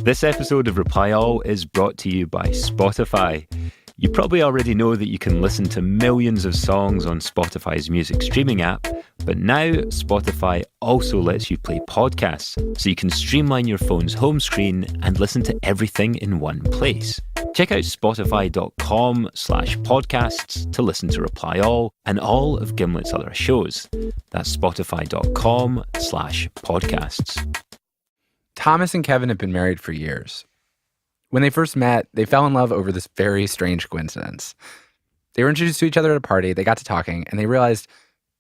This episode of Reply All is brought to you by Spotify. You probably already know that you can listen to millions of songs on Spotify's music streaming app, but now Spotify also lets you play podcasts, so you can streamline your phone's home screen and listen to everything in one place. Check out spotify.com/podcasts to listen to Reply All and all of Gimlet's other shows. That's spotify.com/podcasts. Thomas and Kevin have been married for years. When they first met, they fell in love over this very strange coincidence. They were introduced to each other at a party, they got to talking, and they realized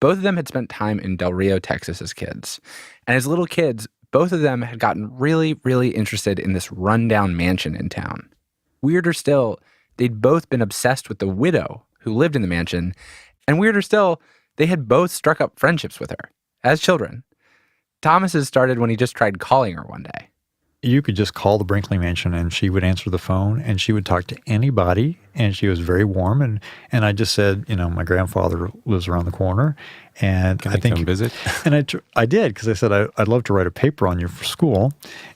both of them had spent time in Del Rio, Texas as kids. And as little kids, both of them had gotten really, really interested in this rundown mansion in town. Weirder still, they'd both been obsessed with the widow who lived in the mansion, and weirder still, they had both struck up friendships with her as children. Thomas's started when he just tried calling her one day. You could just call the Brinkley Mansion and she would answer the phone and she would talk to anybody, and she was very warm. And I just said, my grandfather lives around the corner, and Can I think come visit? And I did, because I said I'd love to write a paper on you for school,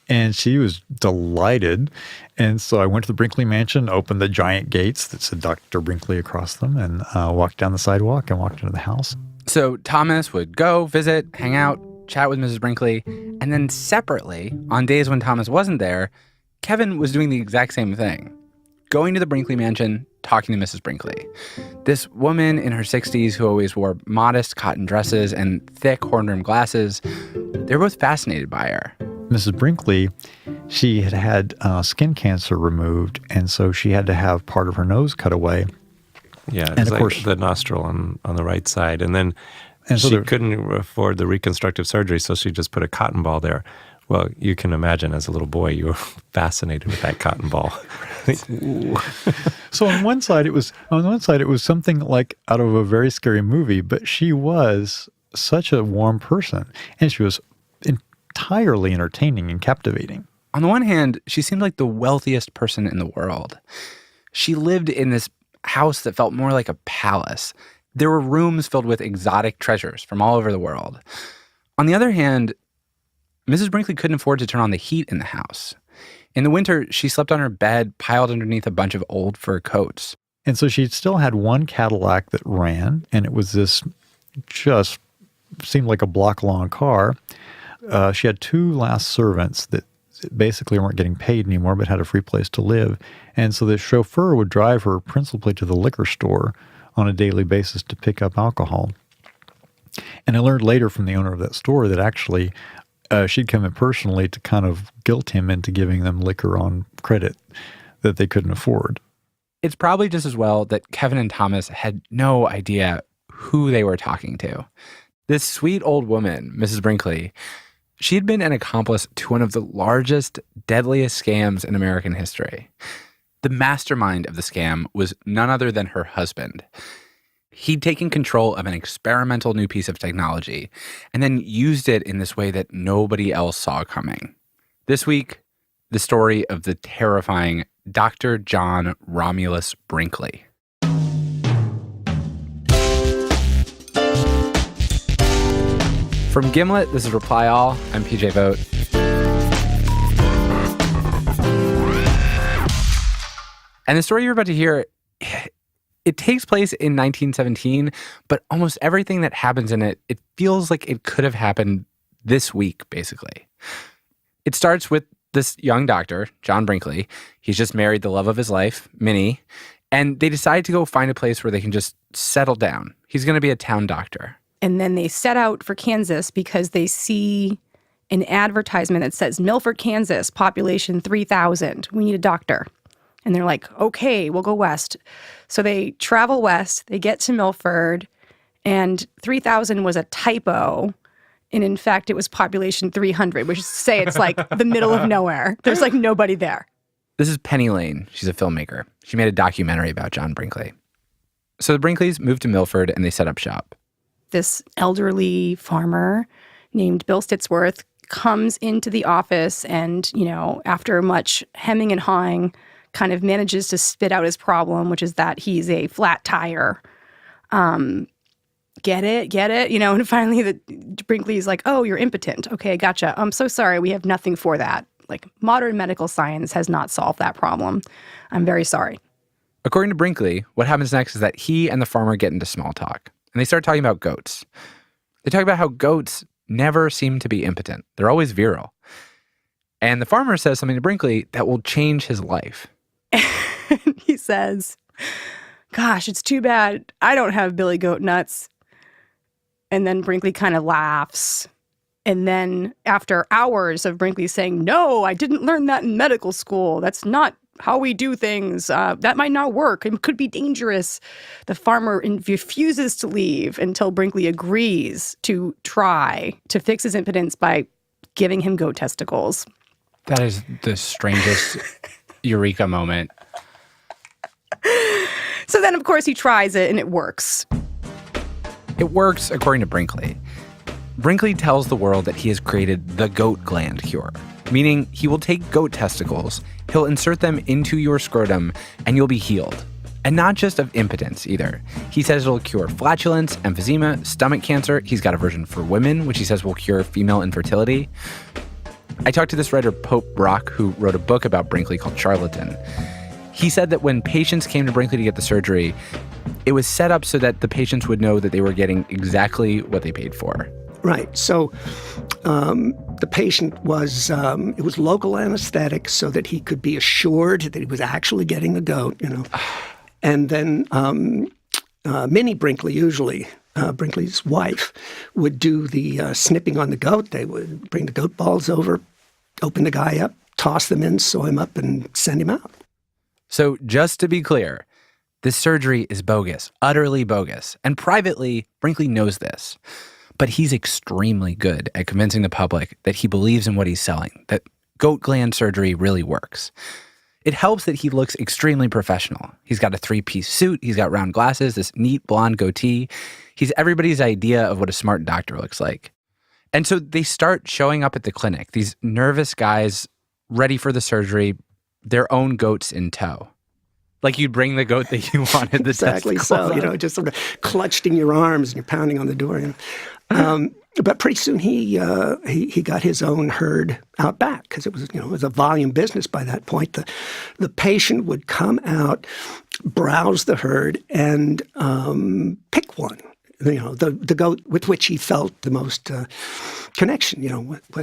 and she was delighted. And so I went to the Brinkley Mansion, opened the giant gates that said Dr. Brinkley across them, and walked down the sidewalk and walked into the house. So Thomas would go visit, hang out, chat with Mrs. Brinkley, and then separately, on days when Thomas wasn't there, Kevin was doing the exact same thing. Going to the Brinkley Mansion, talking to Mrs. Brinkley. This woman in her 60s who always wore modest cotton dresses and thick horn-rimmed glasses. They're both fascinated by her. Mrs. Brinkley, she had skin cancer removed, and so she had to have part of her nose cut away. Yeah, and of course the nostril on the right side. And then she couldn't afford the reconstructive surgery, so she just put a cotton ball there. Well, you can imagine as a little boy, you were fascinated with that cotton ball. So on one side, it was something like out of a very scary movie, but she was such a warm person, and she was entirely entertaining and captivating. On the one hand, she seemed like the wealthiest person in the world. She lived in this house that felt more like a palace. There were rooms filled with exotic treasures from all over the world. On the other hand, Mrs. Brinkley couldn't afford to turn on the heat in the house. In the winter, she slept on her bed piled underneath a bunch of old fur coats. And so she still had one Cadillac that ran, and it was this just seemed like a block-long car. She had two last servants that basically weren't getting paid anymore but had a free place to live. And so the chauffeur would drive her principally to the liquor store on a daily basis to pick up alcohol. And I learned later from the owner of that store that actually she'd come in personally to kind of guilt him into giving them liquor on credit that they couldn't afford. It's probably just as well that Kevin and Thomas had no idea who they were talking to. This sweet old woman, Mrs. Brinkley, she'd been an accomplice to one of the largest, deadliest scams in American history. The mastermind of the scam was none other than her husband. He'd taken control of an experimental new piece of technology and then used it in this way that nobody else saw coming. This week, the story of the terrifying Dr. John Romulus Brinkley. From Gimlet, this is Reply All. I'm PJ Vogt. And the story you're about to hear, it takes place in 1917, but almost everything that happens in it, it feels like it could have happened this week, basically. It starts with this young doctor, John Brinkley. He's just married the love of his life, Minnie, and they decide to go find a place where they can just settle down. He's going to be a town doctor. And then they set out for Kansas because they see an advertisement that says, Milford, Kansas, population 3,000. We need a doctor. And they're like, okay, we'll go west. So they travel west, they get to Milford, and 3,000 was a typo. And in fact, it was population 300, which is to say it's like the middle of nowhere. There's like nobody there. This is Penny Lane. She's a filmmaker. She made a documentary about John Brinkley. So the Brinkleys moved to Milford and they set up shop. This elderly farmer named Bill Stitsworth comes into the office and, after much hemming and hawing, kind of manages to spit out his problem, which is that he's a flat tire. Get it? And finally the Brinkley's like, oh, you're impotent. Okay, gotcha. I'm so sorry. We have nothing for that. Like, modern medical science has not solved that problem. I'm very sorry. According to Brinkley, what happens next is that he and the farmer get into small talk, and they start talking about goats. They talk about how goats never seem to be impotent. They're always virile. And the farmer says something to Brinkley that will change his life. He says, "Gosh, it's too bad I don't have billy goat nuts." And then Brinkley kind of laughs. And then after hours of Brinkley saying, "No, I didn't learn that in medical school. That's not how we do things. That might not work. It could be dangerous." The farmer refuses to leave until Brinkley agrees to try to fix his impotence by giving him goat testicles. That is the strangest eureka moment. So then, of course, he tries it and it works. It works according to Brinkley. Brinkley tells the world that he has created the goat gland cure, meaning he will take goat testicles, he'll insert them into your scrotum, and you'll be healed. And not just of impotence either. He says it'll cure flatulence, emphysema, stomach cancer. He's got a version for women, which he says will cure female infertility. I talked to this writer, Pope Brock, who wrote a book about Brinkley called Charlatan. He said that when patients came to Brinkley to get the surgery, it was set up so that the patients would know that they were getting exactly what they paid for. Right. So the patient was, it was local anesthetic so that he could be assured that he was actually getting the goat, And then Minnie Brinkley, usually Brinkley's wife, would do the snipping on the goat. They would bring the goat balls over, open the guy up, toss them in, sew him up, and send him out. So just to be clear, this surgery is bogus, utterly bogus. And privately, Brinkley knows this. But he's extremely good at convincing the public that he believes in what he's selling, that goat gland surgery really works. It helps that he looks extremely professional. He's got a 3-piece suit, he's got round glasses, this neat blonde goatee. He's everybody's idea of what a smart doctor looks like. And so they start showing up at the clinic, these nervous guys ready for the surgery, their own goats in tow. Like you'd bring the goat that you wanted the exactly so, just sort of clutched in your arms and you're pounding on the door. But pretty soon he got his own herd out back because it was a volume business by that point. The patient would come out, browse the herd, and pick one. The goat with which he felt the most connection.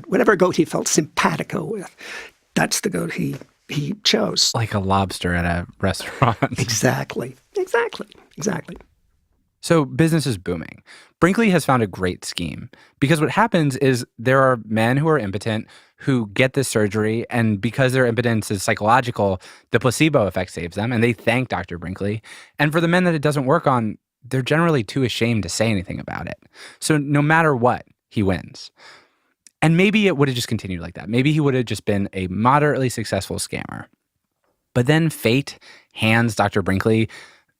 Whatever goat he felt simpatico with, that's the goat he chose. Like a lobster at a restaurant. Exactly. So business is booming. Brinkley has found a great scheme because what happens is there are men who are impotent who get this surgery, and because their impotence is psychological, the placebo effect saves them, and they thank Dr. Brinkley. And for the men that it doesn't work on, they're generally too ashamed to say anything about it. So no matter what, he wins. And maybe it would have just continued like that. Maybe he would have just been a moderately successful scammer. But then fate hands Dr. Brinkley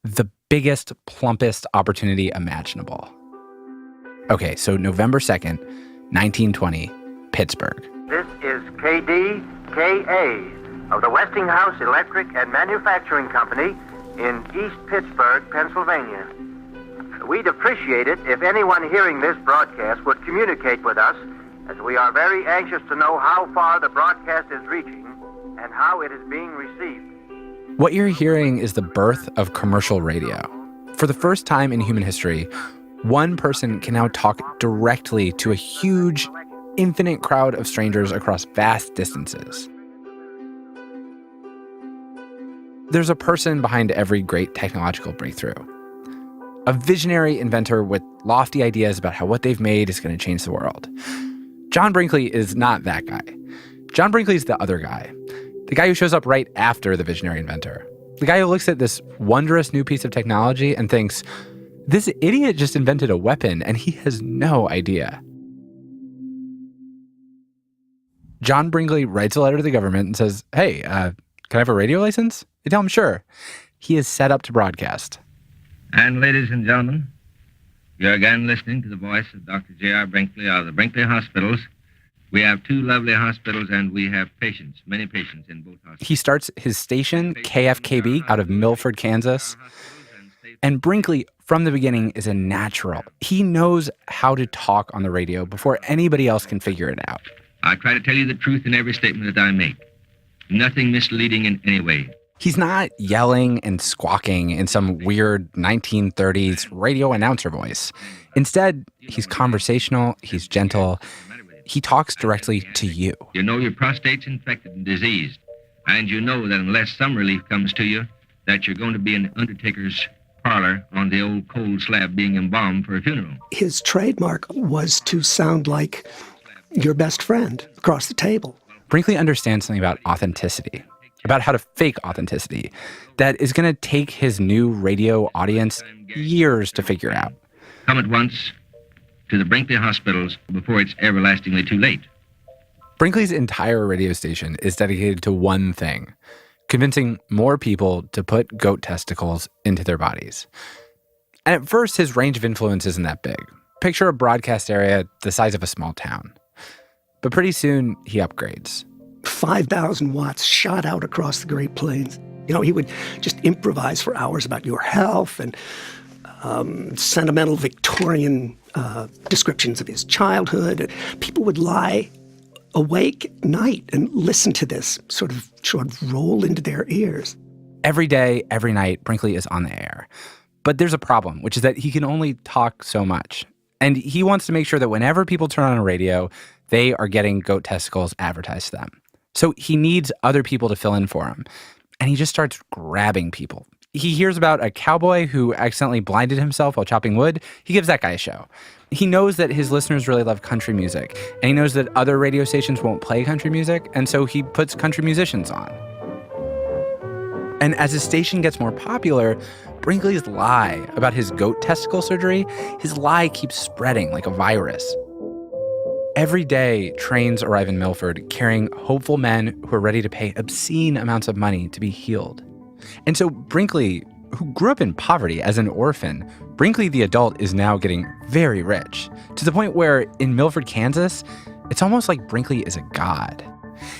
the biggest, plumpest opportunity imaginable. Okay, so November 2nd, 1920, Pittsburgh. This is KDKA of the Westinghouse Electric and Manufacturing Company in East Pittsburgh, Pennsylvania. We'd appreciate it if anyone hearing this broadcast would communicate with us, as we are very anxious to know how far the broadcast is reaching and how it is being received. What you're hearing is the birth of commercial radio. For the first time in human history, one person can now talk directly to a huge, infinite crowd of strangers across vast distances. There's a person behind every great technological breakthrough. A visionary inventor with lofty ideas about how what they've made is going to change the world. John Brinkley is not that guy. John Brinkley's the other guy. The guy who shows up right after the visionary inventor. The guy who looks at this wondrous new piece of technology and thinks, this idiot just invented a weapon and he has no idea. John Brinkley writes a letter to the government and says, hey, can I have a radio license? They tell him, sure. He is set up to broadcast. And ladies and gentlemen, you're again listening to the voice of Dr. J.R. Brinkley of the Brinkley Hospitals. We have 2 lovely hospitals, and we have patients, many patients in both hospitals. He starts his station, KFKB, out of Milford, Kansas. And Brinkley, from the beginning, is a natural. He knows how to talk on the radio before anybody else can figure it out. I try to tell you the truth in every statement that I make. Nothing misleading in any way. He's not yelling and squawking in some weird 1930s radio announcer voice. Instead, he's conversational, he's gentle. He talks directly to you. You know your prostate's infected and diseased, and you know that unless some relief comes to you, that you're going to be in the undertaker's parlor on the old cold slab being embalmed for a funeral. His trademark was to sound like your best friend across the table. Brinkley understands something about authenticity, about how to fake authenticity, that is going to take his new radio audience years to figure out. Come at once to the Brinkley hospitals before it's everlastingly too late. Brinkley's entire radio station is dedicated to one thing: convincing more people to put goat testicles into their bodies. And at first, his range of influence isn't that big. Picture a broadcast area the size of a small town. But pretty soon, he upgrades. 5,000 watts shot out across the Great Plains. You know, he would just improvise for hours about your health and sentimental Victorian descriptions of his childhood. People would lie awake at night and listen to this sort of roll into their ears. Every day, every night, Brinkley is on the air. But there's a problem, which is that he can only talk so much. And he wants to make sure that whenever people turn on a radio, they are getting goat testicles advertised to them. So he needs other people to fill in for him. And he just starts grabbing people. He hears about a cowboy who accidentally blinded himself while chopping wood. He gives that guy a show. He knows that his listeners really love country music. And he knows that other radio stations won't play country music. And so he puts country musicians on. And as his station gets more popular, Brinkley's lie about his goat testicle surgery, his lie keeps spreading like a virus. Every day, trains arrive in Milford carrying hopeful men who are ready to pay obscene amounts of money to be healed. And so Brinkley, who grew up in poverty as an orphan, Brinkley the adult is now getting very rich, to the point where in Milford, Kansas, it's almost like Brinkley is a god.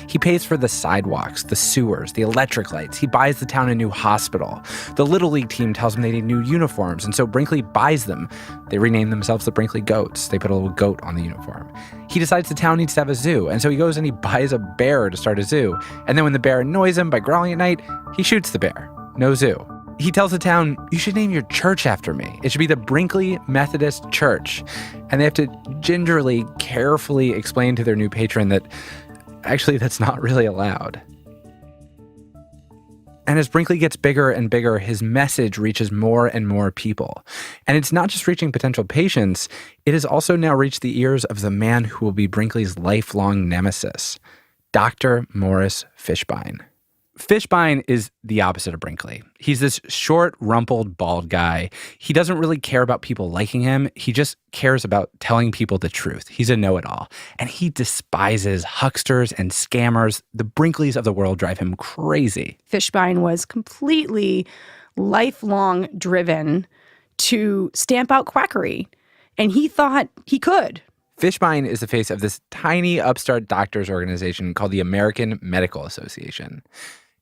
He pays for the sidewalks, the sewers, the electric lights. He buys the town a new hospital. The Little League team tells him they need new uniforms, and so Brinkley buys them. They rename themselves the Brinkley Goats. They put a little goat on the uniform. He decides the town needs to have a zoo, and so he goes and he buys a bear to start a zoo. And then when the bear annoys him by growling at night, he shoots the bear. No zoo. He tells the town, you should name your church after me. It should be the Brinkley Methodist Church. And they have to gingerly, carefully explain to their new patron that actually, that's not really allowed. And as Brinkley gets bigger and bigger, his message reaches more and more people. And it's not just reaching potential patients, it has also now reached the ears of the man who will be Brinkley's lifelong nemesis, Dr. Morris Fishbein. Fishbein is the opposite of Brinkley. He's this short, rumpled, bald guy. He doesn't really care about people liking him. He just cares about telling people the truth. He's a know-it-all. And he despises hucksters and scammers. The Brinkleys of the world drive him crazy. Fishbein was completely lifelong driven to stamp out quackery. And he thought he could. Fishbein is the face of this tiny upstart doctors organization called the American Medical Association.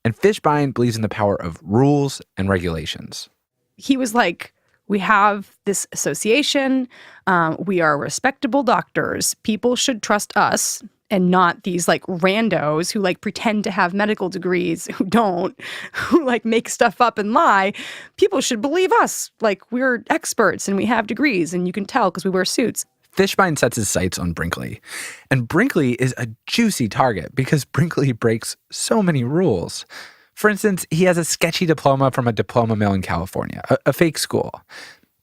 And Fishbein believes in the power of rules and regulations. He was like, we have this association. We are respectable doctors. People should trust us and not these like randos who like pretend to have medical degrees, who don't, who like make stuff up and lie. People should believe us. Like we're experts and we have degrees and you can tell because we wear suits. Fishbein sets his sights on Brinkley. And Brinkley is a juicy target because Brinkley breaks so many rules. For instance, he has a sketchy diploma from a diploma mill in California, a fake school.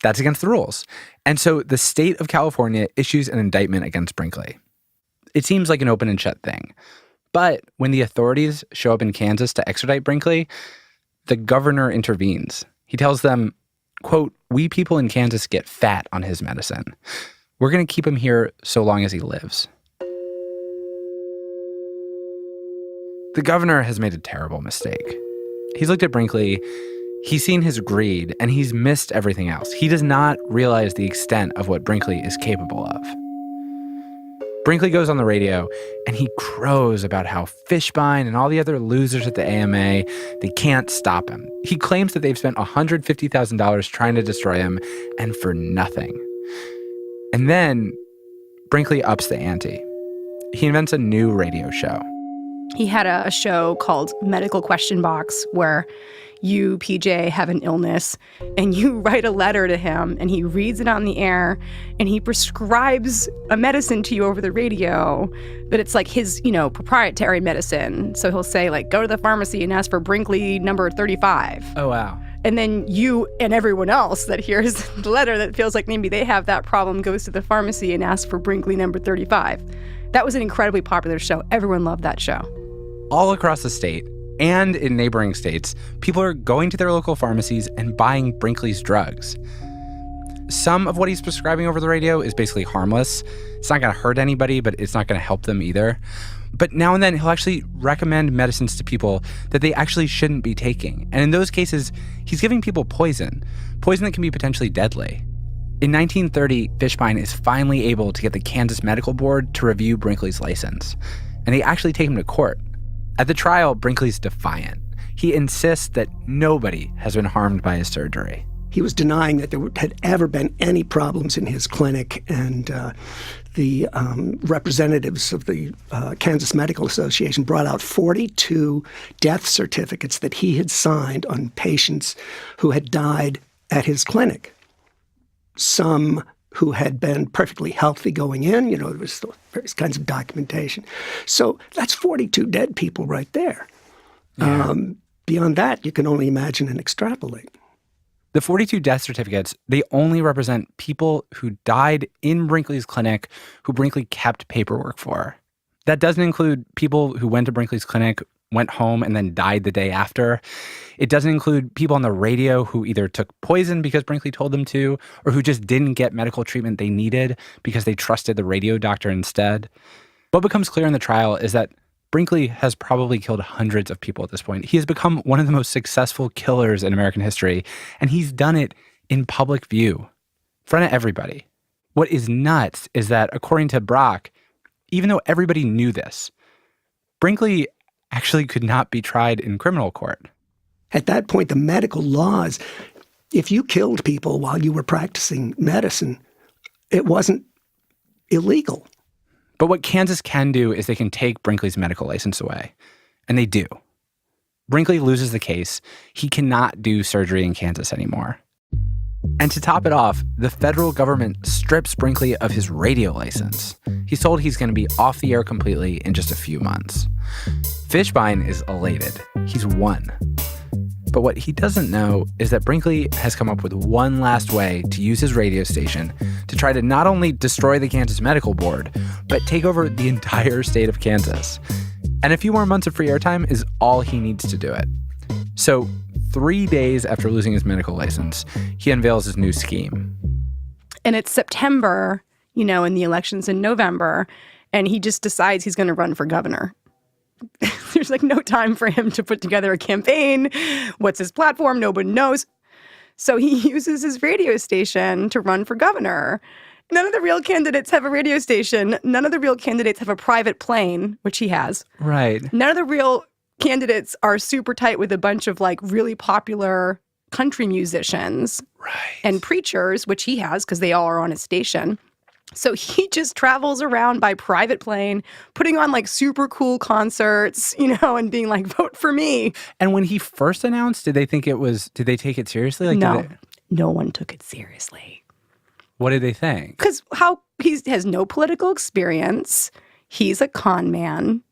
That's against the rules. And so the state of California issues an indictment against Brinkley. It seems like an open and shut thing. But when the authorities show up in Kansas to extradite Brinkley, the governor intervenes. He tells them, quote, "We people in Kansas get fat on his medicine. We're going to keep him here so long as he lives." The governor has made a terrible mistake. He's looked at Brinkley, he's seen his greed, and he's missed everything else. He does not realize the extent of what Brinkley is capable of. Brinkley goes on the radio, and he crows about how Fishbein and all the other losers at the AMA, they can't stop him. He claims that they've spent $150,000 trying to destroy him, and for nothing. And then Brinkley ups the ante. he invents a new radio show. He had a show called Medical Question Box where you, PJ, have an illness and you write a letter to him and he reads it on the air and he prescribes a medicine to you over the radio, but it's like his, proprietary medicine. So he'll say, like, go to the pharmacy and ask for Brinkley number 35. Oh, wow. And then you and everyone else that hears the letter that feels like maybe they have that problem goes to the pharmacy and asks for Brinkley number 35. That was an incredibly popular show. Everyone loved that show. All across the state and in neighboring states, people are going to their local pharmacies and buying Brinkley's drugs. Some of what he's prescribing over the radio is basically harmless. It's not going to hurt anybody, but it's not going to help them either. But now and then, he'll actually recommend medicines to people that they actually shouldn't be taking. And in those cases, he's giving people poison that can be potentially deadly. In 1930, Fishbein is finally able to get the Kansas Medical Board to review Brinkley's license. And they actually take him to court. At the trial, Brinkley's defiant. He insists that nobody has been harmed by his surgery. He was denying that there had ever been any problems in his clinic, and the representatives of the Kansas Medical Association brought out 42 death certificates that he had signed on patients who had died at his clinic. Some who had been perfectly healthy going in, there was various kinds of documentation. So that's 42 dead people right there. Yeah. Beyond that, you can only imagine and extrapolate. The 42 death certificates, they only represent people who died in Brinkley's clinic who Brinkley kept paperwork for. That doesn't include people who went to Brinkley's clinic, went home, and then died the day after. It doesn't include people on the radio who either took poison because Brinkley told them to, or who just didn't get medical treatment they needed because they trusted the radio doctor instead. What becomes clear in the trial is that Brinkley has probably killed hundreds of people at this point. He has become one of the most successful killers in American history, and he's done it in public view, in front of everybody. What is nuts is that, according to Brock, even though everybody knew this, Brinkley actually could not be tried in criminal court. At that point, the medical laws, if you killed people while you were practicing medicine, it wasn't illegal. But what Kansas can do is they can take Brinkley's medical license away. And they do. Brinkley loses the case. He cannot do surgery in Kansas anymore. And to top it off, the federal government strips Brinkley of his radio license. He's told he's going to be off the air completely in just a few months. Fishbein is elated. He's won. But what he doesn't know is that Brinkley has come up with one last way to use his radio station to try to not only destroy the Kansas Medical Board, but take over the entire state of Kansas. And a few more months of free airtime is all he needs to do it. So 3 days after losing his medical license, he unveils his new scheme. And it's September, and the election's in November, and he just decides he's going to run for governor. There's no time for him to put together a campaign. What's his platform? Nobody knows. So he uses his radio station to run for governor. None of the real candidates have a radio station. None of the real candidates have a private plane, which he has. Right. None of the real candidates are super tight with a bunch of really popular country musicians and preachers, which he has because they all are on his station. So he just travels around by private plane, putting on super cool concerts, and being like, vote for me. And when he first announced, did they take it seriously? No one took it seriously. What did they think? Because he has no political experience. He's a con man.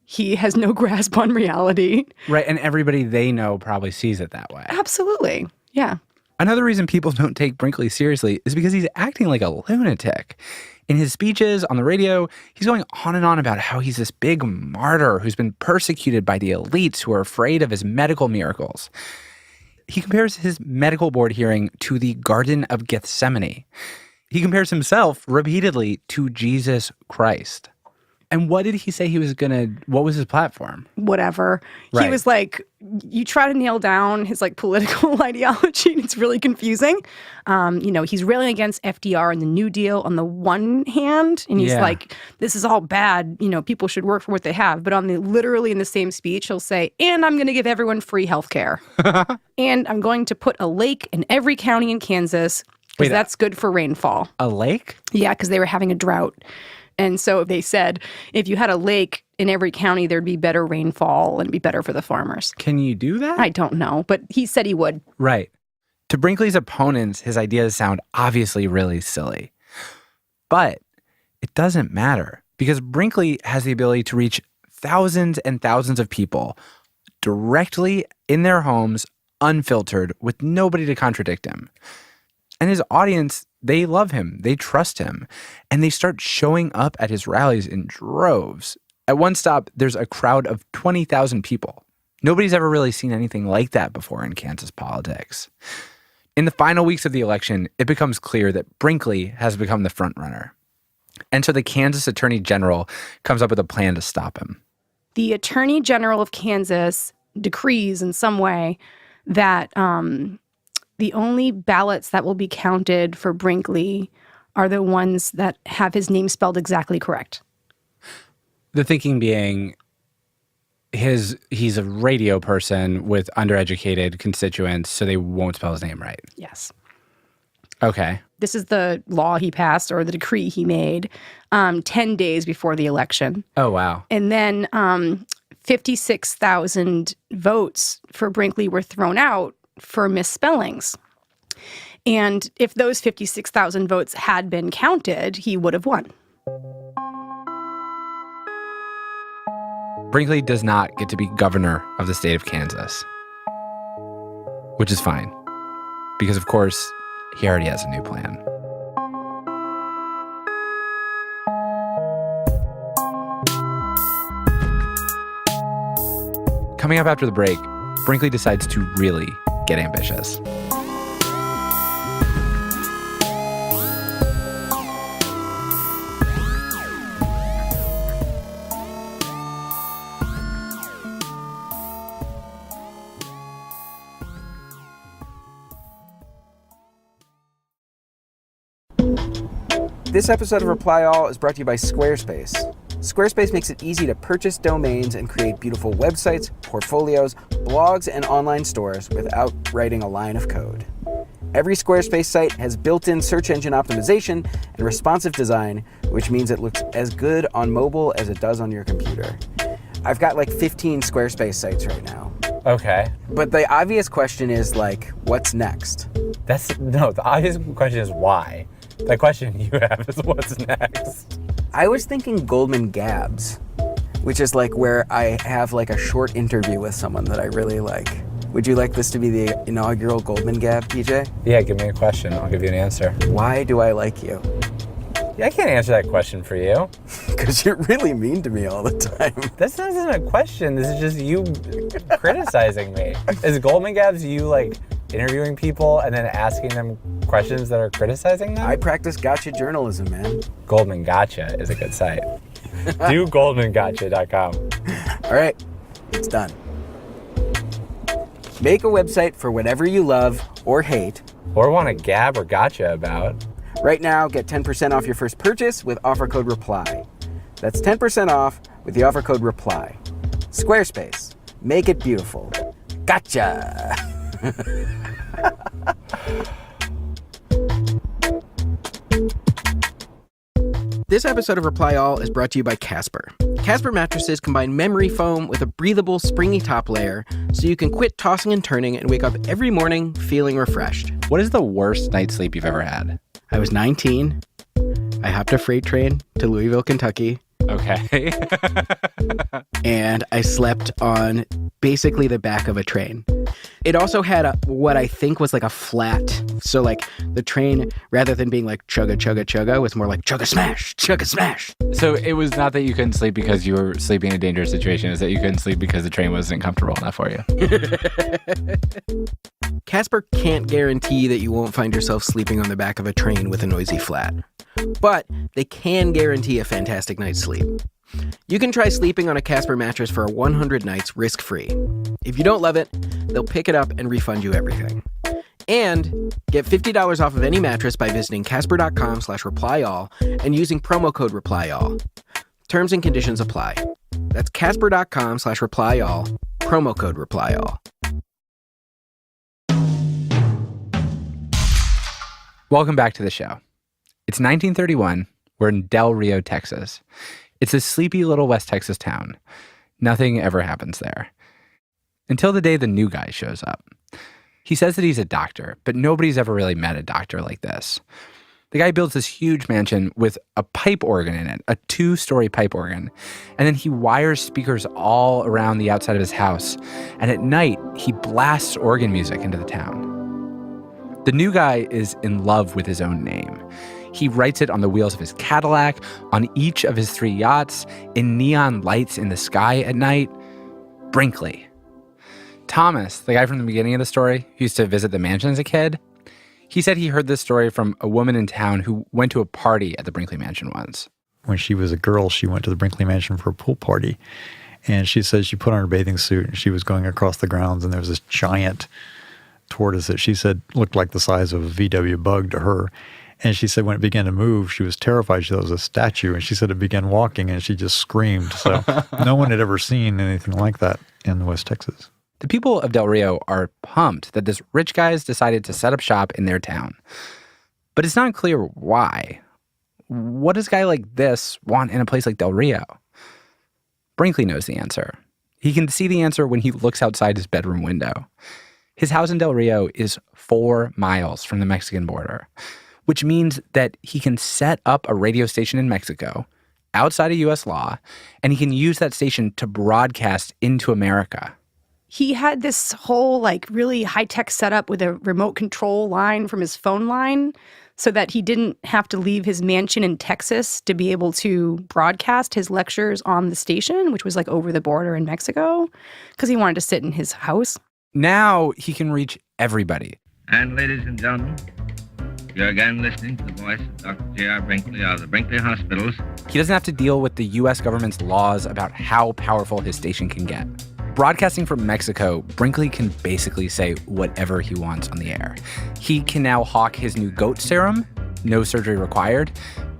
He has no grasp on reality. Right. And everybody they know probably sees it that way. Absolutely. Yeah. Another reason people don't take Brinkley seriously is because he's acting like a lunatic. In his speeches on the radio, he's going on and on about how he's this big martyr who's been persecuted by the elites who are afraid of his medical miracles. He compares his medical board hearing to the Garden of Gethsemane. He compares himself repeatedly to Jesus Christ. And what did he say what was his platform? Whatever. Right. He was you try to nail down his political ideology and it's really confusing. He's railing against FDR and the New Deal on the one hand. And he's this is all bad. People should work for what they have. But literally in the same speech, he'll say, and I'm going to give everyone free health care. And I'm going to put a lake in every county in Kansas because that's good for rainfall. A lake? Yeah, because they were having a drought. And so they said if you had a lake in every county, there'd be better rainfall and be better for the farmers. Can you do that? I don't know, but he said he would. Right. To Brinkley's opponents, his ideas sound obviously really silly. But it doesn't matter because Brinkley has the ability to reach thousands and thousands of people directly in their homes, unfiltered, with nobody to contradict him. And his audience, they love him, they trust him, and they start showing up at his rallies in droves. At one stop, there's a crowd of 20,000 people. Nobody's ever really seen anything like that before in Kansas politics. In the final weeks of the election, it becomes clear that Brinkley has become the frontrunner. And so the Kansas Attorney General comes up with a plan to stop him. The Attorney General of Kansas decrees in some way that the only ballots that will be counted for Brinkley are the ones that have his name spelled exactly correct. The thinking being he's a radio person with undereducated constituents, so they won't spell his name right. Yes. Okay. This is the law he passed or the decree he made 10 days before the election. Oh, wow. And then 56,000 votes for Brinkley were thrown out for misspellings. And if those 56,000 votes had been counted, he would have won. Brinkley does not get to be governor of the state of Kansas, which is fine because, of course, he already has a new plan. Coming up after the break, Brinkley decides to really get ambitious. This episode of Reply All is brought to you by Squarespace. Squarespace makes it easy to purchase domains and create beautiful websites, portfolios, blogs, and online stores without writing a line of code. Every Squarespace site has built-in search engine optimization and responsive design, which means it looks as good on mobile as it does on your computer. I've got like 15 Squarespace sites right now. Okay. But the obvious question is like, what's next? The obvious question is why. The question you have is what's next? I was thinking Goldman Gabs, which is like where I have like a short interview with someone that I really like. Would you like this to be the inaugural Goldman Gab, PJ? Yeah, give me a question. I'll give you an answer. Why do I like you? Yeah, I can't answer that question for you. Because you're really mean to me all the time. This isn't a question. This is just you criticizing me. Is Goldman Gabs you like interviewing people and then asking them questions that are criticizing them? I practice gotcha journalism, man. Goldman Gotcha is a good site. Do goldmangotcha.com. All right, it's done. Make a website for whatever you love or hate. Or want to gab or gotcha about. Right now, get 10% off your first purchase with offer code REPLY. That's 10% off with the offer code REPLY. Squarespace. Make it beautiful. Gotcha! This episode of Reply All is brought to you by Casper. Casper mattresses combine memory foam with a breathable, springy top layer so you can quit tossing and turning and wake up every morning feeling refreshed. What is the worst night's sleep you've ever had? I was 19. I hopped a freight train to Louisville, Kentucky. Okay. And I slept on basically the back of a train. It also had what I think was like a flat. So like the train, rather than being like chugga, chugga, chugga, was more like chugga smash, chugga smash. So it was not that you couldn't sleep because you were sleeping in a dangerous situation. It's that you couldn't sleep because the train wasn't comfortable enough for you. Casper can't guarantee that you won't find yourself sleeping on the back of a train with a noisy flat. But they can guarantee a fantastic night's sleep. You can try sleeping on a Casper mattress for 100 nights risk-free. If you don't love it, they'll pick it up and refund you everything. And get $50 off of any mattress by visiting casper.com/replyall and using promo code REPLYALL. Terms and conditions apply. That's casper.com/replyall, promo code REPLYALL. Welcome back to the show. It's 1931, We're in Del Rio, Texas. It's a sleepy little West Texas town. Nothing ever happens there. Until the day the new guy shows up. He says that he's a doctor, but nobody's ever really met a doctor like this. The guy builds this huge mansion with a pipe organ in it, a 2-story pipe organ. And then he wires speakers all around the outside of his house. And at night, he blasts organ music into the town. The new guy is in love with his own name. He writes it on the wheels of his Cadillac, on each of his 3 yachts, in neon lights in the sky at night. Brinkley. Thomas, the guy from the beginning of the story, who used to visit the mansion as a kid, he said he heard this story from a woman in town who went to a party at the Brinkley Mansion once. When she was a girl, she went to the Brinkley Mansion for a pool party. And she said she put on her bathing suit and she was going across the grounds and there was this giant tortoise that she said looked like the size of a VW Bug to her. And she said when it began to move, she was terrified. She thought it was a statue. And she said it began walking and she just screamed. So no one had ever seen anything like that in West Texas. The people of Del Rio are pumped that this rich guy's decided to set up shop in their town. But it's not clear why. What does a guy like this want in a place like Del Rio? Brinkley knows the answer. He can see the answer when he looks outside his bedroom window. His house in Del Rio is 4 miles from the Mexican border, which means that he can set up a radio station in Mexico outside of U.S. law, and he can use that station to broadcast into America. He had this whole really high-tech setup with a remote control line from his phone line so that he didn't have to leave his mansion in Texas to be able to broadcast his lectures on the station, which was over the border in Mexico, because he wanted to sit in his house. Now he can reach everybody. And ladies and gentlemen, you're again listening to the voice of Dr. J.R. Brinkley of the Brinkley Hospitals. He doesn't have to deal with the U.S. government's laws about how powerful his station can get. Broadcasting from Mexico, Brinkley can basically say whatever he wants on the air. He can now hawk his new goat serum, no surgery required,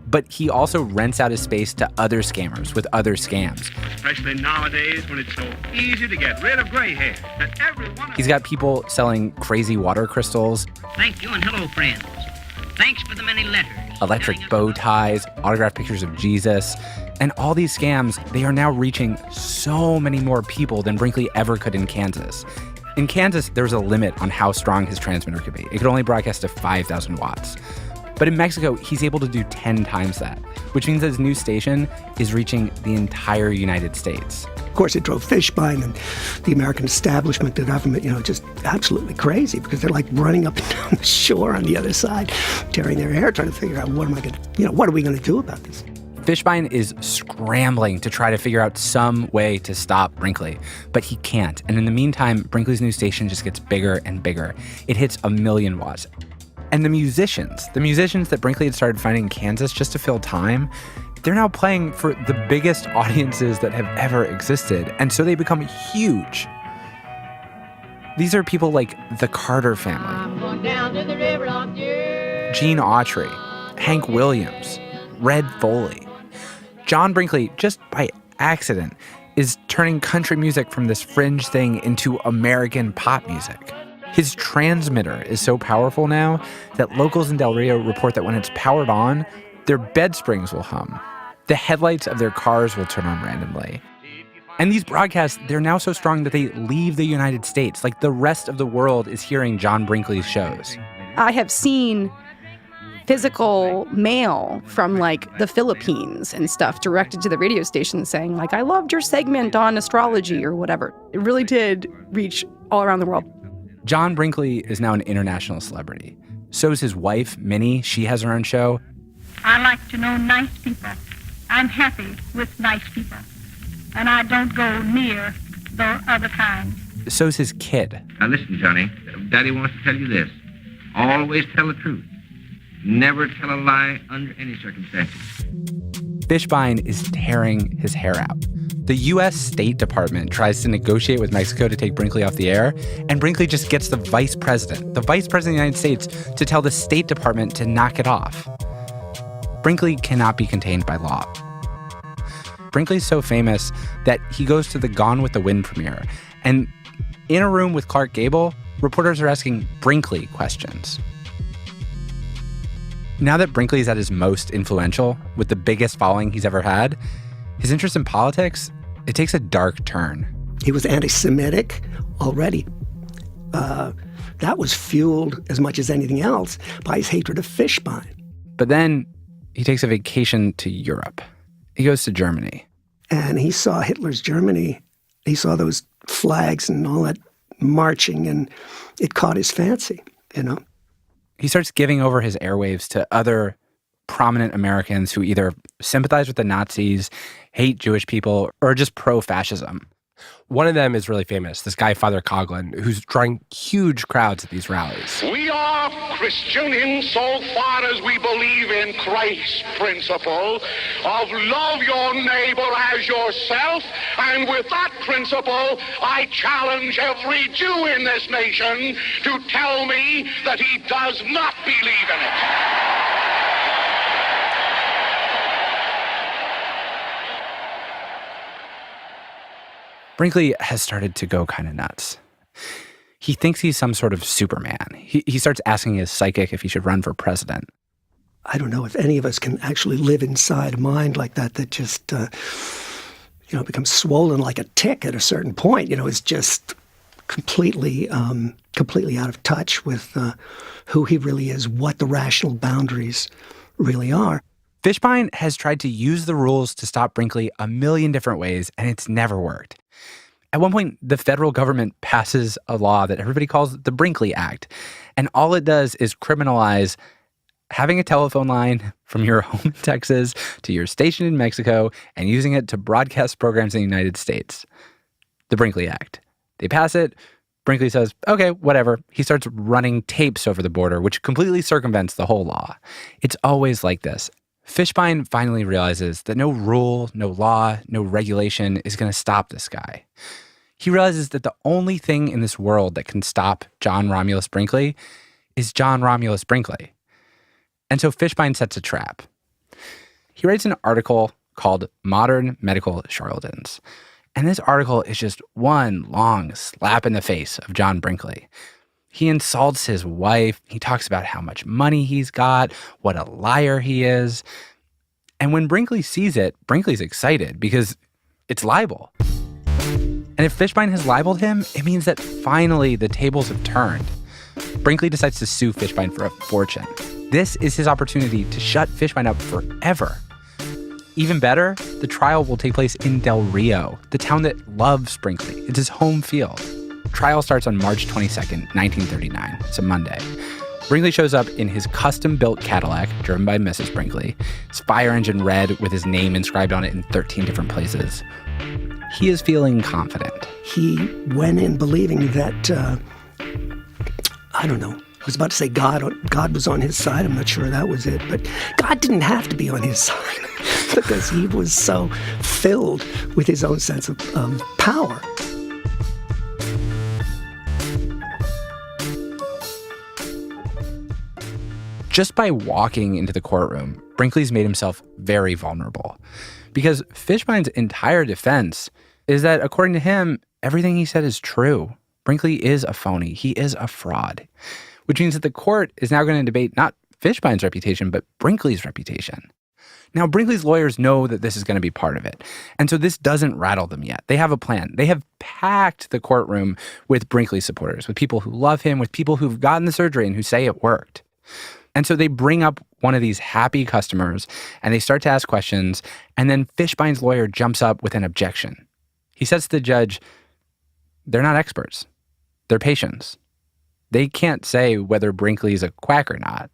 but he also rents out his space to other scammers with other scams. Especially nowadays when it's so easy to get rid of gray hair that everyone... He's got people selling crazy water crystals. Thank you and hello, friends. Thanks for the many letters. Electric bow ties, autographed pictures of Jesus. And all these scams, they are now reaching so many more people than Brinkley ever could in Kansas. In Kansas, there was a limit on how strong his transmitter could be. It could only broadcast to 5,000 watts. But in Mexico, he's able to do 10 times that, which means that his new station is reaching the entire United States. Of course, it drove Fishbein and the American establishment, the government, just absolutely crazy because they're running up and down the shore on the other side, tearing their hair, trying to figure out what are we going to do about this? Fishbein is scrambling to try to figure out some way to stop Brinkley, but he can't. And in the meantime, Brinkley's new station just gets bigger and bigger. It hits 1 million watts. And the musicians that Brinkley had started finding in Kansas just to fill time, they're now playing for the biggest audiences that have ever existed. And so they become huge. These are people like the Carter family, I'm going down to the river of Gene Autry, Hank Williams, Red Foley. John Brinkley, just by accident, is turning country music from this fringe thing into American pop music. His transmitter is so powerful now that locals in Del Rio report that when it's powered on, their bed springs will hum. The headlights of their cars will turn on randomly. And these broadcasts, they're now so strong that they leave the United States. The rest of the world is hearing John Brinkley's shows. I have seen physical mail from the Philippines and stuff directed to the radio station saying I loved your segment on astrology or whatever. It really did reach all around the world. John Brinkley is now an international celebrity. So is his wife, Minnie. She has her own show. I like to know nice people. I'm happy with nice people. And I don't go near the other kind. So's his kid. Now listen, Johnny. Daddy wants to tell you this. Always tell the truth. Never tell a lie under any circumstances. Fishbein is tearing his hair out. The U.S. State Department tries to negotiate with Mexico to take Brinkley off the air, and Brinkley just gets the vice president of the United States, to tell the State Department to knock it off. Brinkley cannot be contained by law. Brinkley's so famous that he goes to the Gone with the Wind premiere, and in a room with Clark Gable, reporters are asking Brinkley questions. Now that Brinkley's at his most influential, with the biggest following he's ever had, his interest in politics, it takes a dark turn. He was anti-Semitic already. That was fueled as much as anything else by his hatred of Fishbein. But then he takes a vacation to Europe. He goes to Germany. And he saw Hitler's Germany. He saw those flags and all that marching, and it caught his fancy, you know. He starts giving over his airwaves to other prominent Americans who either sympathize with the Nazis, hate Jewish people, or are just pro-fascism. One of them is really famous, this guy, Father Coughlin, who's drawing huge crowds at these rallies. We are Christian insofar as we believe in Christ's principle of love your neighbor as yourself. And with that principle, I challenge every Jew in this nation to tell me that he does not believe in it. Brinkley has started to go kind of nuts. He thinks he's some sort of Superman. He starts asking his psychic if he should run for president. I don't know if any of us can actually live inside a mind like that just, becomes swollen like a tick at a certain point. Is just completely out of touch with who he really is, what the rational boundaries really are. Fishbein has tried to use the rules to stop Brinkley a million different ways, and it's never worked. At one point, the federal government passes a law that everybody calls the Brinkley Act, and all it does is criminalize having a telephone line from your home in Texas to your station in Mexico and using it to broadcast programs in the United States. The Brinkley Act. They pass it. Brinkley says, okay, whatever. He starts running tapes over the border, which completely circumvents the whole law. It's always like this. Fishbein finally realizes that no rule, no law, no regulation is going to stop this guy. He realizes that the only thing in this world that can stop John Romulus Brinkley is John Romulus Brinkley. And so Fishbein sets a trap. He writes an article called Modern Medical Charlatans. And this article is just one long slap in the face of John Brinkley. He insults his wife. He talks about how much money he's got, what a liar he is. And when Brinkley sees it, Brinkley's excited because it's libel. And if Fishbein has libeled him, it means that finally the tables have turned. Brinkley decides to sue Fishbein for a fortune. This is his opportunity to shut Fishbein up forever. Even better, the trial will take place in Del Rio, the town that loves Brinkley. It's his home field. Trial starts on March 22nd, 1939. It's a Monday. Brinkley shows up in his custom-built Cadillac, driven by Mrs. Brinkley. His fire engine red with his name inscribed on it in 13 different places. He is feeling confident. He went in believing that, I don't know. I was about to say God was on his side. I'm not sure that was it. But God didn't have to be on his side because he was so filled with his own sense of power. Just by walking into the courtroom, Brinkley's made himself very vulnerable. Because Fishbein's entire defense is that, according to him, everything he said is true. Brinkley is a phony. He is a fraud. Which means that the court is now going to debate not Fishbein's reputation, but Brinkley's reputation. Now, Brinkley's lawyers know that this is going to be part of it. And so this doesn't rattle them yet. They have a plan. They have packed the courtroom with Brinkley supporters, with people who love him, with people who've gotten the surgery and who say it worked. And so they bring up one of these happy customers and they start to ask questions. And then Fishbein's lawyer jumps up with an objection. He says to the judge, they're not experts. They're patients. They can't say whether Brinkley's a quack or not.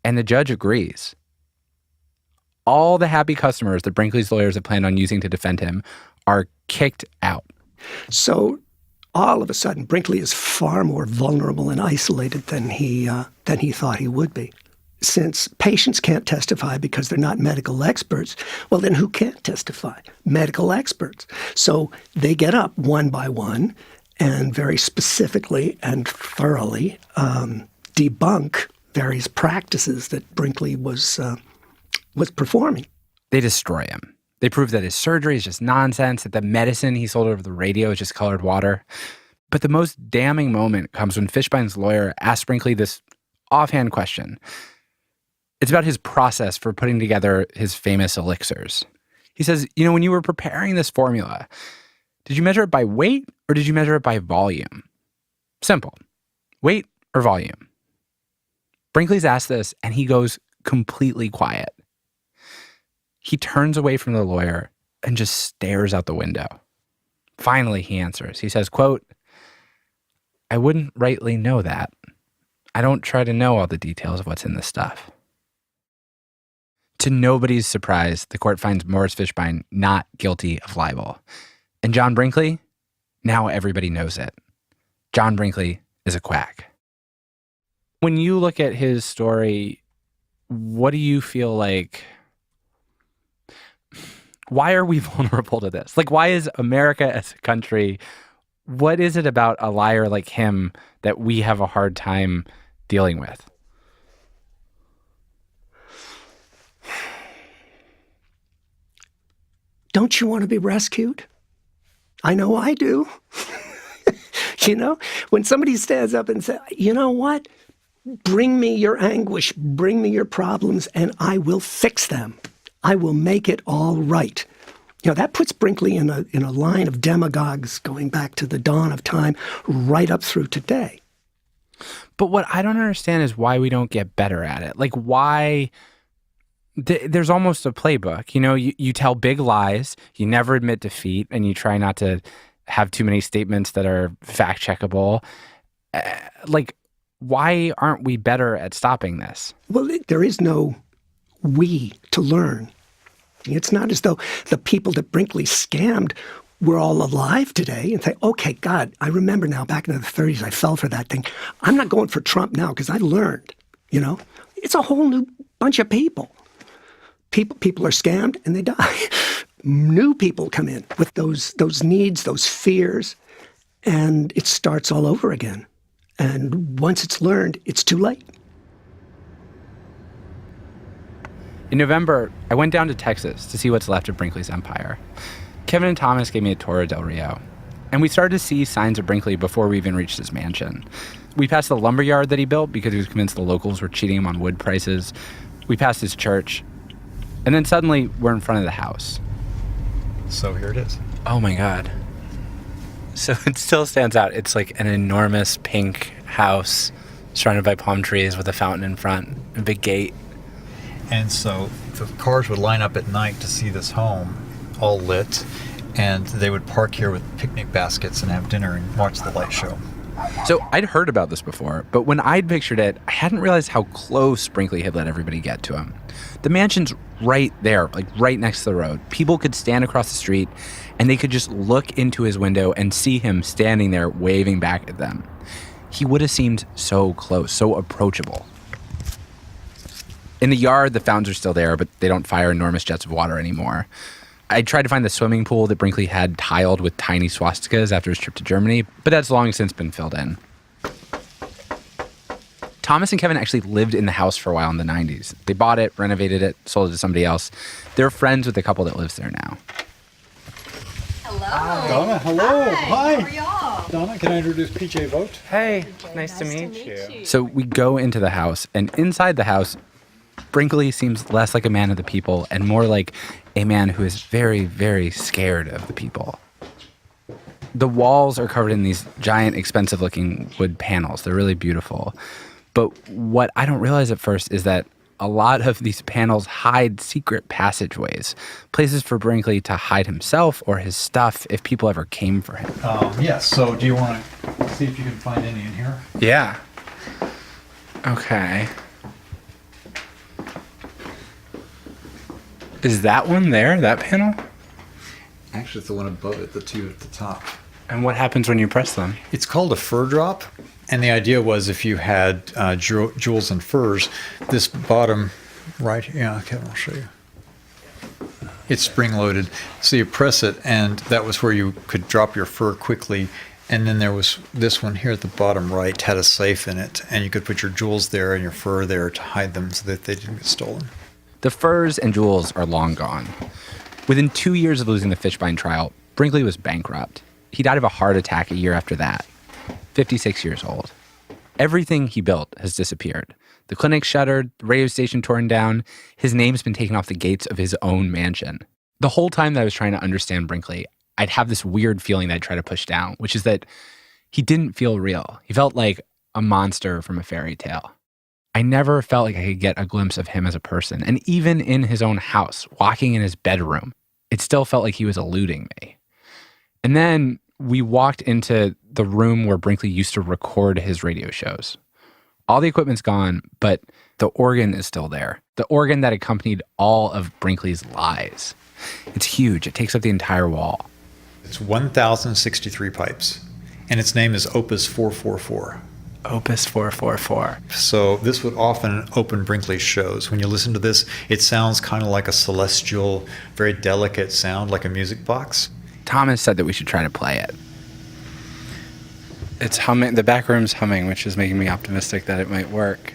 And the judge agrees. All the happy customers that Brinkley's lawyers have planned on using to defend him are kicked out. So all of a sudden, Brinkley is far more vulnerable and isolated than he thought he would be. Since patients can't testify because they're not medical experts, well, then who can't testify? Medical experts. So they get up one by one and very specifically and thoroughly debunk various practices that Brinkley was performing. They destroy him. They prove that his surgery is just nonsense, that the medicine he sold over the radio is just colored water. But the most damning moment comes when Fishbein's lawyer asks Brinkley this offhand question. It's about his process for putting together his famous elixirs. He says, when you were preparing this formula, did you measure it by weight or did you measure it by volume? Simple. Weight or volume? Brinkley's asked this and he goes completely quiet. He turns away from the lawyer and just stares out the window. Finally, he answers. He says, quote, "I wouldn't rightly know that. I don't try to know all the details of what's in this stuff." To nobody's surprise, the court finds Morris Fishbein not guilty of libel. And John Brinkley, now everybody knows it. John Brinkley is a quack. When you look at his story, what do you feel like? Why are we vulnerable to this? Like, why is America as a country, what is it about a liar like him that we have a hard time dealing with? Don't you want to be rescued? I know I do. When somebody stands up and says, you know what? Bring me your anguish, bring me your problems, and I will fix them. I will make it all right. That puts Brinkley in a line of demagogues going back to the dawn of time, right up through today. But what I don't understand is why we don't get better at it. Like, why? There's almost a playbook. You tell big lies, you never admit defeat, and you try not to have too many statements that are fact-checkable. Why aren't we better at stopping this? Well, there is no we to learn. It's not as though the people that Brinkley scammed were all alive today and say, okay, God, I remember now back in the 30s, I fell for that thing. I'm not going for Trump now because I learned, It's a whole new bunch of people. People are scammed and they die. New people come in with those needs, those fears, and it starts all over again. And once it's learned, it's too late. In November, I went down to Texas to see what's left of Brinkley's empire. Kevin and Thomas gave me a tour of Del Rio, and we started to see signs of Brinkley before we even reached his mansion. We passed the lumber yard that he built because he was convinced the locals were cheating him on wood prices. We passed his church, and then suddenly we're in front of the house. So here it is. Oh my God. So it still stands out. It's like an enormous pink house surrounded by palm trees with a fountain in front, a big gate. And so the cars would line up at night to see this home all lit, and they would park here with picnic baskets and have dinner and watch the light show. So I'd heard about this before, but when I'd pictured it, I hadn't realized how close Brinkley had let everybody get to him. The mansion's right there, like right next to the road. People could stand across the street and they could just look into his window and see him standing there waving back at them. He would have seemed so close, so approachable. In the yard, the fountains are still there, but they don't fire enormous jets of water anymore. I tried to find the swimming pool that Brinkley had tiled with tiny swastikas after his trip to Germany, but that's long since been filled in. Thomas and Kevin actually lived in the house for a while in the 90s. They bought it, renovated it, sold it to somebody else. They're friends with the couple that lives there now. Hello. Donna, hello. Hi. How are y'all? Donna, can I introduce PJ Vogt? Hey, nice to meet you. So we go into the house, and inside the house, Brinkley seems less like a man of the people and more like a man who is very, very scared of the people. The walls are covered in these giant, expensive-looking wood panels. They're really beautiful. But what I don't realize at first is that a lot of these panels hide secret passageways, places for Brinkley to hide himself or his stuff if people ever came for him. Yes, so do you want to see if you can find any in here? Yeah. Okay. Is that one there, that panel? Actually, it's the one above it, the two at the top. And what happens when you press them? It's called a fur drop. And the idea was if you had jewels and furs, this bottom right here, yeah, Kevin, I'll show you. It's spring-loaded. So you press it, and that was where you could drop your fur quickly. And then there was this one here at the bottom right, had a safe in it. And you could put your jewels there and your fur there to hide them so that they didn't get stolen. The furs and jewels are long gone. Within 2 years of losing the Fishbein trial, Brinkley was bankrupt. He died of a heart attack a year after that, 56 years old. Everything he built has disappeared. The clinic shuttered, the radio station torn down. His name's been taken off the gates of his own mansion. The whole time that I was trying to understand Brinkley, I'd have this weird feeling that I'd try to push down, which is that he didn't feel real. He felt like a monster from a fairy tale. I never felt like I could get a glimpse of him as a person. And even in his own house, walking in his bedroom, it still felt like he was eluding me. And then we walked into the room where Brinkley used to record his radio shows. All the equipment's gone, but the organ is still there. The organ that accompanied all of Brinkley's lies. It's huge. It takes up the entire wall. It's 1,063 pipes, and its name is Opus 444. Opus 444. So this would often open Brinkley's shows. When you listen to this, it sounds kind of like a celestial, very delicate sound, like a music box. Thomas said that we should try to play it. It's humming. The back room's humming, which is making me optimistic that it might work.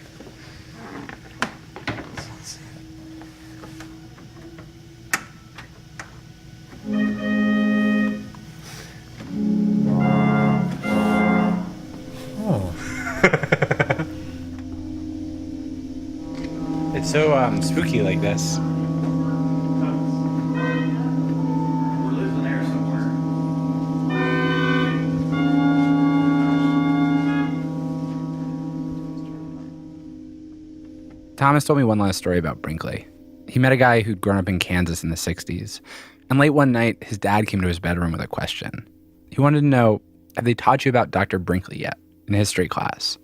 It's so spooky like this. We're losing air somewhere. Thomas told me one last story about Brinkley. He met a guy who'd grown up in Kansas in the 60s, and late one night, his dad came to his bedroom with a question. He wanted to know, have they taught you about Dr. Brinkley yet in history class?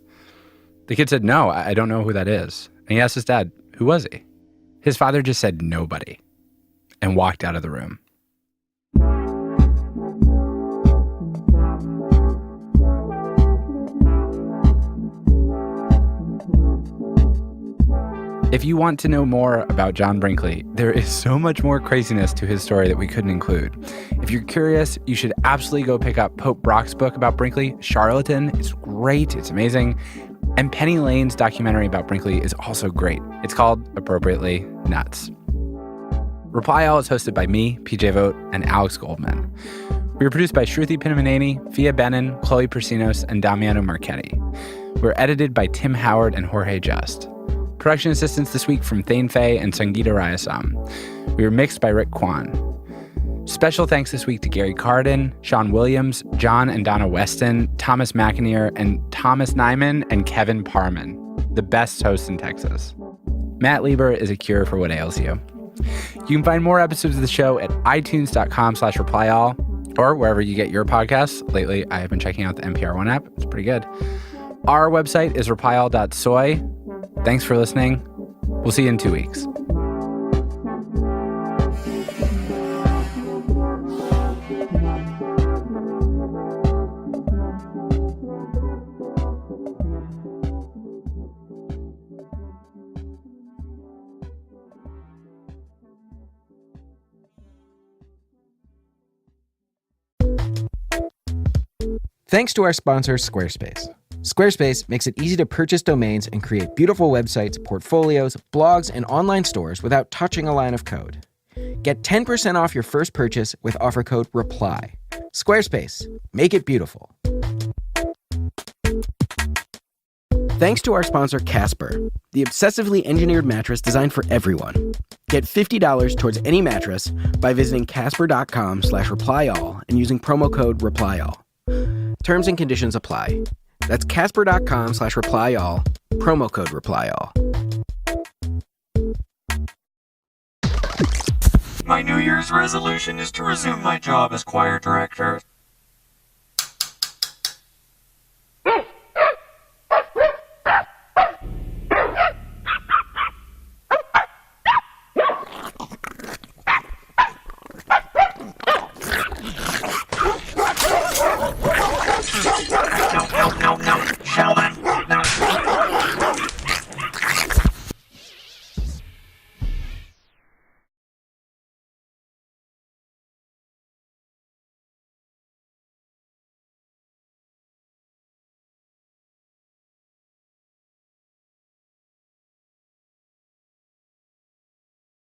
The kid said, no, I don't know who that is. And he asked his dad, who was he? His father just said nobody and walked out of the room. If you want to know more about John Brinkley, there is so much more craziness to his story that we couldn't include. If you're curious, you should absolutely go pick up Pope Brock's book about Brinkley, Charlatan. It's great. It's amazing. And Penny Lane's documentary about Brinkley is also great. It's called, appropriately, Nuts. Reply All is hosted by me, PJ Vogt, and Alex Goldman. We were produced by Shruti Pinamaneni, Fia Benin, Chloe Persinos, and Damiano Marchetti. We're edited by Tim Howard and Jorge Just. Production assistance this week from Thane Fay and Sangeeta Rayasam. We were mixed by Rick Kwan. Special thanks this week to Gary Carden, Sean Williams, John and Donna Weston, Thomas McInerney, and Thomas Nyman and Kevin Parman, the best hosts in Texas. Matt Lieber is a cure for what ails you. You can find more episodes of the show at itunes.com/replyall or wherever you get your podcasts. Lately, I have been checking out the NPR One app. It's pretty good. Our website is replyall.soy. Thanks for listening. We'll see you in 2 weeks. Thanks to our sponsor, Squarespace. Squarespace makes it easy to purchase domains and create beautiful websites, portfolios, blogs, and online stores without touching a line of code. Get 10% off your first purchase with offer code REPLY. Squarespace. Make it beautiful. Thanks to our sponsor, Casper, the obsessively engineered mattress designed for everyone. Get $50 towards any mattress by visiting casper.com/replyall and using promo code REPLYALL. Terms and conditions apply. That's casper.com/replyall, promo code REPLYALL. My New Year's resolution is to resume my job as choir director.